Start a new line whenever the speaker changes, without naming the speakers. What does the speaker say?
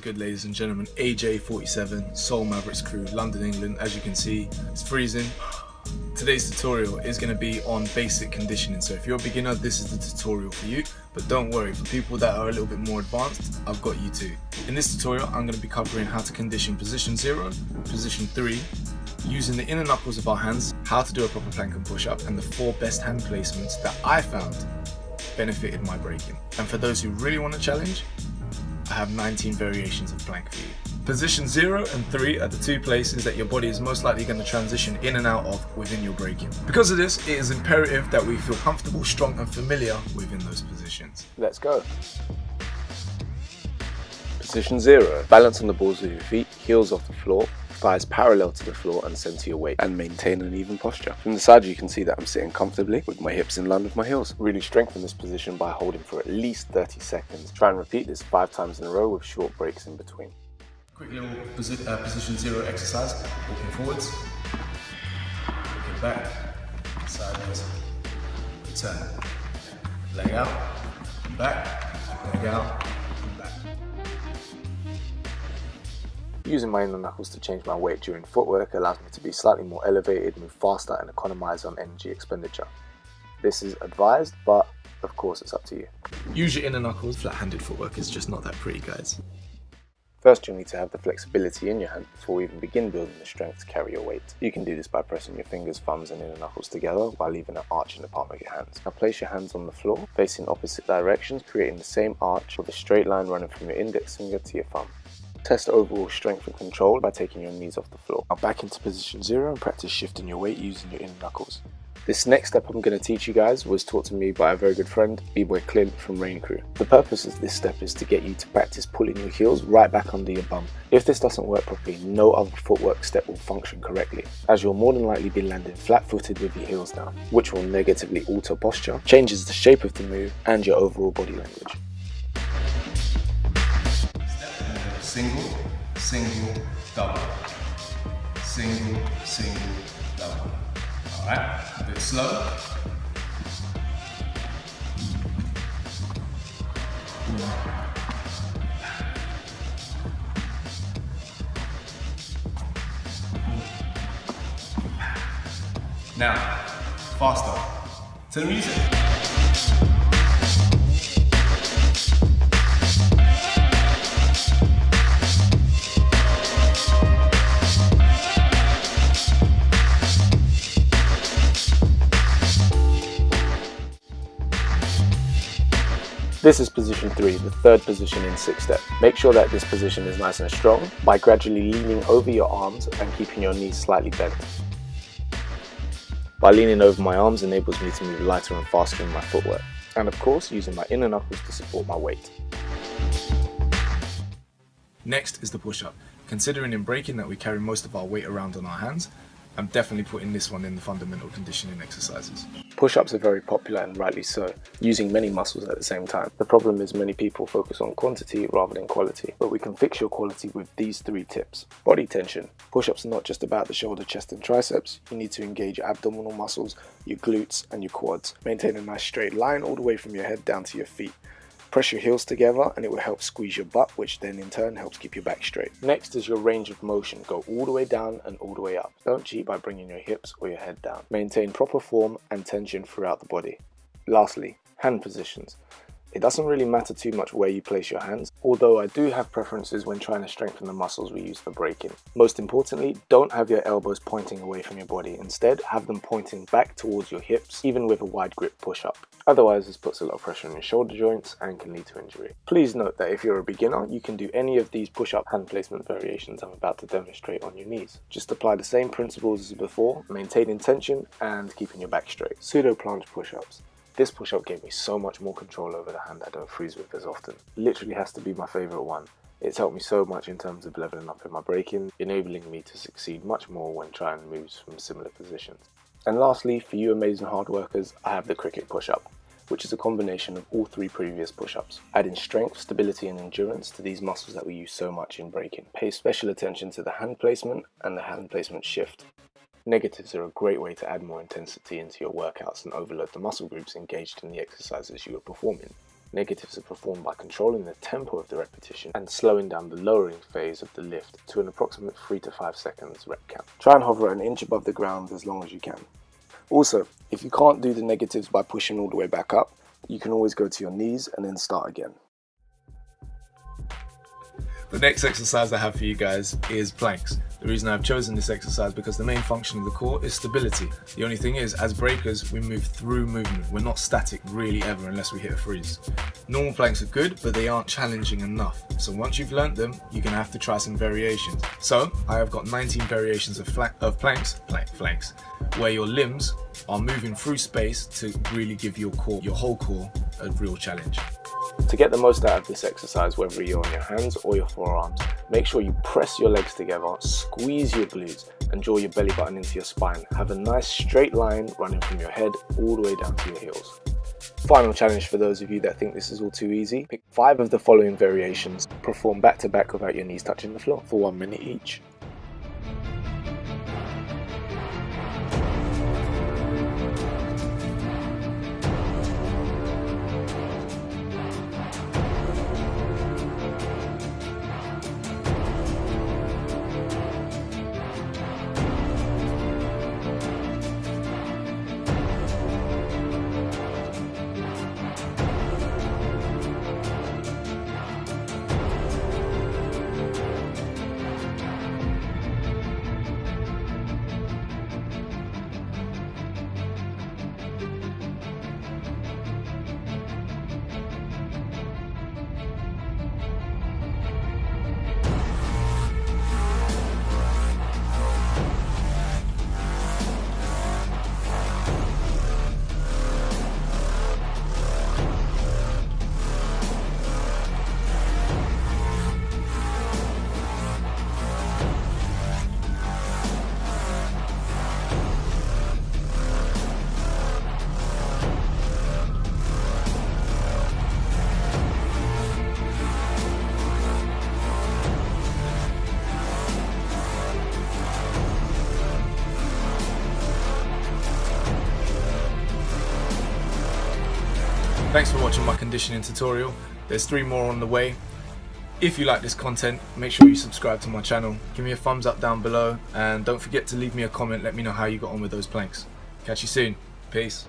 is good, ladies and gentlemen? AJ47, Soul Mavericks crew, London, England. As you can see, it's freezing. Today's tutorial is going to be on basic conditioning. So if you're a beginner, this is the tutorial for you. But don't worry, for people that are a little bit more advanced, I've got you too. In this tutorial, I'm going to be covering how to condition position 0, position 3, using the inner knuckles of our hands, how to do a proper plank and push-up, and the 4 best hand placements that I found benefited my breaking. And for those who really want a challenge, I have 19 variations of plank for you. Position 0 and 3 are the 2 places that your body is most likely going to transition in and out of within your breaking. Because of this, it is imperative that we feel comfortable, strong and familiar within those positions.
Let's go. Position 0. Balance on the balls of your feet, heels off the floor, thighs parallel to the floor and center your weight, and maintain an even posture. From the side you can see that I'm sitting comfortably with my hips in line with my heels. Really strengthen this position by holding for at least 30 seconds. Try and repeat this 5 times in a row with short breaks in between.
Quick little position 0 exercise. Walking forwards, looking back, sideways, return, leg out, back, leg out, back.
Using my inner knuckles to change my weight during footwork allows me to be slightly more elevated, move faster and economize on energy expenditure. This is advised, but of course it's up to you.
Use your inner knuckles. Flat-handed footwork is just not that pretty, guys.
First, you'll need to have the flexibility in your hand before you even begin building the strength to carry your weight. You can do this by pressing your fingers, thumbs and inner knuckles together while leaving an arch in the palm of your hands. Now place your hands on the floor, facing opposite directions, creating the same arch with a straight line running from your index finger to your thumb. Test overall strength and control by taking your knees off the floor. Now back into position 0 and practice shifting your weight using your inner knuckles. This next step I'm going to teach you guys was taught to me by a very good friend, Bboy Clint from Rain Crew. The purpose of this step is to get you to practice pulling your heels right back under your bum. If this doesn't work properly, no other footwork step will function correctly, as you'll more than likely be landing flat-footed with your heels down, which will negatively alter posture, changes the shape of the move and your overall body language.
Single, single, double. Single, single, double. Alright, a bit slow. Now, faster. To the music.
This is position 3, the 3rd position in 6-step. Make sure that this position is nice and strong by gradually leaning over your arms and keeping your knees slightly bent. By leaning over my arms enables me to move lighter and faster in my footwork. And of course, using my inner knuckles to support my weight.
Next is the push-up. Considering in breaking that we carry most of our weight around on our hands, I'm definitely putting this one in the fundamental conditioning exercises.
Push-ups are very popular and rightly so, using many muscles at the same time. The problem is many people focus on quantity rather than quality, but we can fix your quality with these 3 tips. Body tension. Push-ups are not just about the shoulder, chest and triceps. You need to engage your abdominal muscles, your glutes and your quads. Maintain a nice straight line all the way from your head down to your feet. Press your heels together and it will help squeeze your butt, which then in turn helps keep your back straight. Next is your range of motion. Go all the way down and all the way up. Don't cheat by bringing your hips or your head down. Maintain proper form and tension throughout the body. Lastly, hand positions. It doesn't really matter too much where you place your hands, although I do have preferences when trying to strengthen the muscles we use for breaking. Most importantly, don't have your elbows pointing away from your body. Instead, have them pointing back towards your hips, even with a wide grip push-up. Otherwise, this puts a lot of pressure on your shoulder joints and can lead to injury. Please note that if you're a beginner, you can do any of these push-up hand placement variations I'm about to demonstrate on your knees. Just apply the same principles as before, maintaining tension and keeping your back straight. Pseudo planche push-ups. This push-up gave me so much more control over the hand I don't freeze with as often. Literally has to be my favourite one. It's helped me so much in terms of leveling up in my breaking, enabling me to succeed much more when trying moves from similar positions. And lastly, for you amazing hard workers, I have the cricket push-up, which is a combination of all 3 previous push-ups, adding strength, stability and endurance to these muscles that we use so much in breaking. Pay special attention to the hand placement and the hand placement shift. Negatives are a great way to add more intensity into your workouts and overload the muscle groups engaged in the exercises you are performing. Negatives are performed by controlling the tempo of the repetition and slowing down the lowering phase of the lift to an approximate 3 to 5 seconds rep count. Try and hover an inch above the ground as long as you can. Also, if you can't do the negatives by pushing all the way back up, you can always go to your knees and then start again.
The next exercise I have for you guys is planks. The reason I've chosen this exercise because the main function of the core is stability. The only thing is, as breakers, we move through movement. We're not static really ever unless we hit a freeze. Normal planks are good, but they aren't challenging enough. So once you've learnt them, you're going to have to try some variations. So I have got 19 variations of planks, where your limbs are moving through space to really give your whole core, a real challenge.
To get the most out of this exercise, whether you're on your hands or your forearms, make sure you press your legs together, squeeze your glutes and draw your belly button into your spine. Have a nice straight line running from your head all the way down to your heels. Final challenge for those of you that think this is all too easy. Pick 5 of the following variations. Perform back to back without your knees touching the floor for 1 minute each.
Thanks for watching my conditioning tutorial. There's 3 more on the way. If you like this content, make sure you subscribe to my channel. Give me a thumbs up down below and don't forget to leave me a comment. Let me know how you got on with those planks. Catch you soon. Peace.